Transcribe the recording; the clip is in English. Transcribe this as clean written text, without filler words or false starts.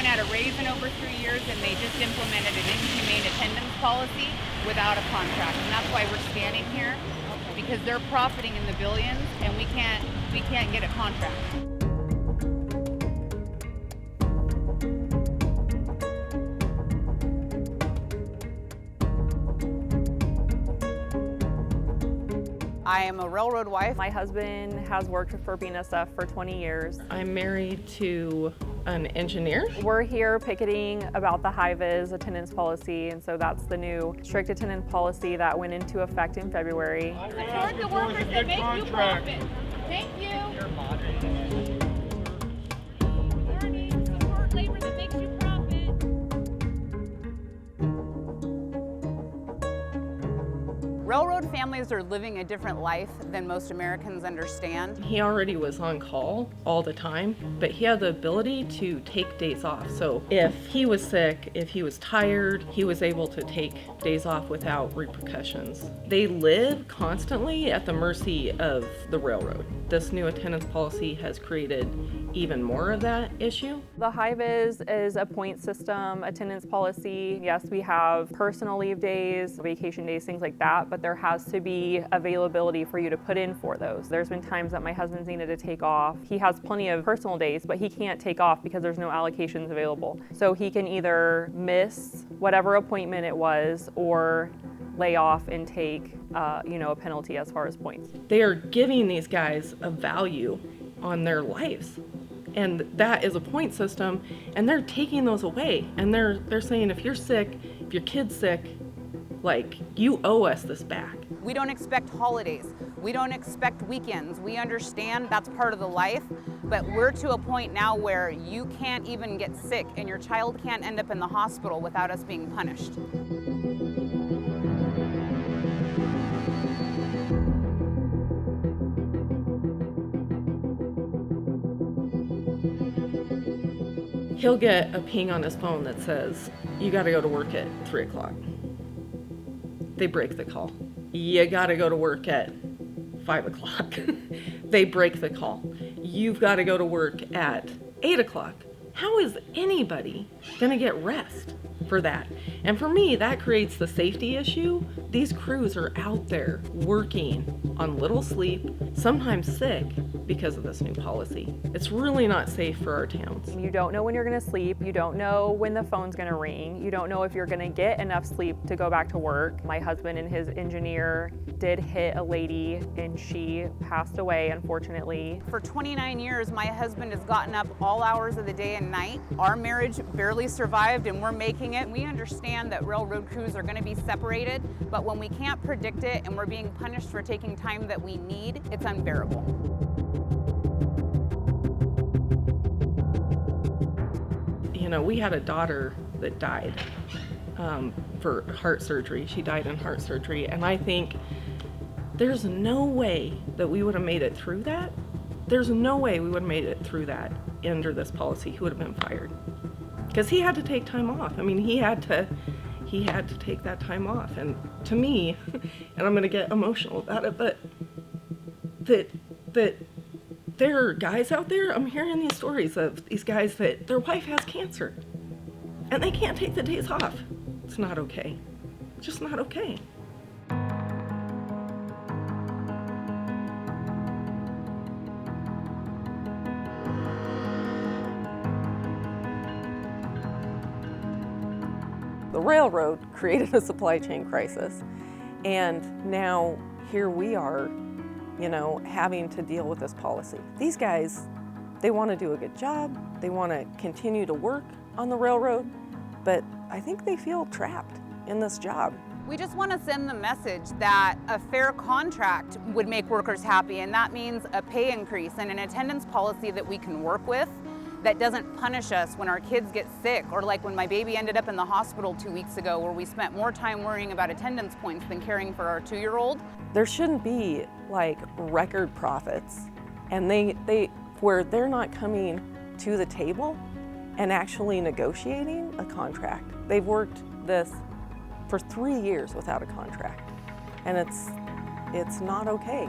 haven't had a raise in over 3 years, and they just implemented an inhumane attendance policy without a contract. And that's why we're standing here, because they're profiting in the billions, and we can't get a contract. I am a railroad wife. My husband has worked for BNSF for 20 years. I'm married to an engineer. We're here picketing about the high-vis attendance policy, and so that's the new strict attendance policy that went into effect in February. Support the workers that make you profit. Thank you. Learning, support labor that makes you profit. Railroad families are living a different life than most Americans understand. He already was on call all the time, but he had the ability to take days off. So if he was sick, if he was tired, he was able to take days off without repercussions. They live constantly at the mercy of the railroad. This new attendance policy has created even more of that issue. The high-vis is a point system attendance policy. Yes, we have personal leave days, vacation days, things like that, but there has to be availability for you to put in for those. There's been times that my husband's needed to take off. He has plenty of personal days, but he can't take off because there's no allocations available. So he can either miss whatever appointment it was or lay off and take a penalty as far as points. They are giving these guys a value on their lives. And that is a point system, and they're taking those away. And they're saying, if you're sick, if your kid's sick, like, you owe us this back. We don't expect holidays. We don't expect weekends. We understand that's part of the life, but we're to a point now where you can't even get sick and your child can't end up in the hospital without us being punished. He'll get a ping on his phone that says, you gotta go to work at 3 o'clock. They break the call. You gotta go to work at 5 o'clock. They break the call. You've gotta go to work at 8 o'clock. How is anybody gonna get rest for that? And for me, that creates the safety issue. These crews are out there working on little sleep, sometimes sick, because of this new policy. It's really not safe for our towns. You don't know when you're gonna sleep, you don't know when the phone's gonna ring, you don't know if you're gonna get enough sleep to go back to work. My husband and his engineer did hit a lady and she passed away, unfortunately. For 29 years, my husband has gotten up all hours of the day and night. Our marriage barely survived and we're making it. We understand that railroad crews are gonna be separated, but when we can't predict it and we're being punished for taking time that we need, it's unbearable. You know, we had a daughter that died for heart surgery. She died in heart surgery, and I think there's no way that we would have made it through that. There's no way we would have made it through that under this policy. He would have been fired because he had to take time off. I mean, he had to take that time off. And to me, and I'm going to get emotional about it, but that there are guys out there, I'm hearing these stories of these guys that their wife has cancer and they can't take the days off. It's not okay. It's just not okay. The railroad created a supply chain crisis, and now here we are, having to deal with this policy. These guys, they want to do a good job, they want to continue to work on the railroad, but I think they feel trapped in this job. We just want to send the message that a fair contract would make workers happy, and that means a pay increase and an attendance policy that we can work with that doesn't punish us when our kids get sick, or like when my baby ended up in the hospital 2 weeks ago, where we spent more time worrying about attendance points than caring for our 2-year-old. There shouldn't be like record profits and where they're not coming to the table and actually negotiating a contract. They've worked this for 3 years without a contract, and it's not okay.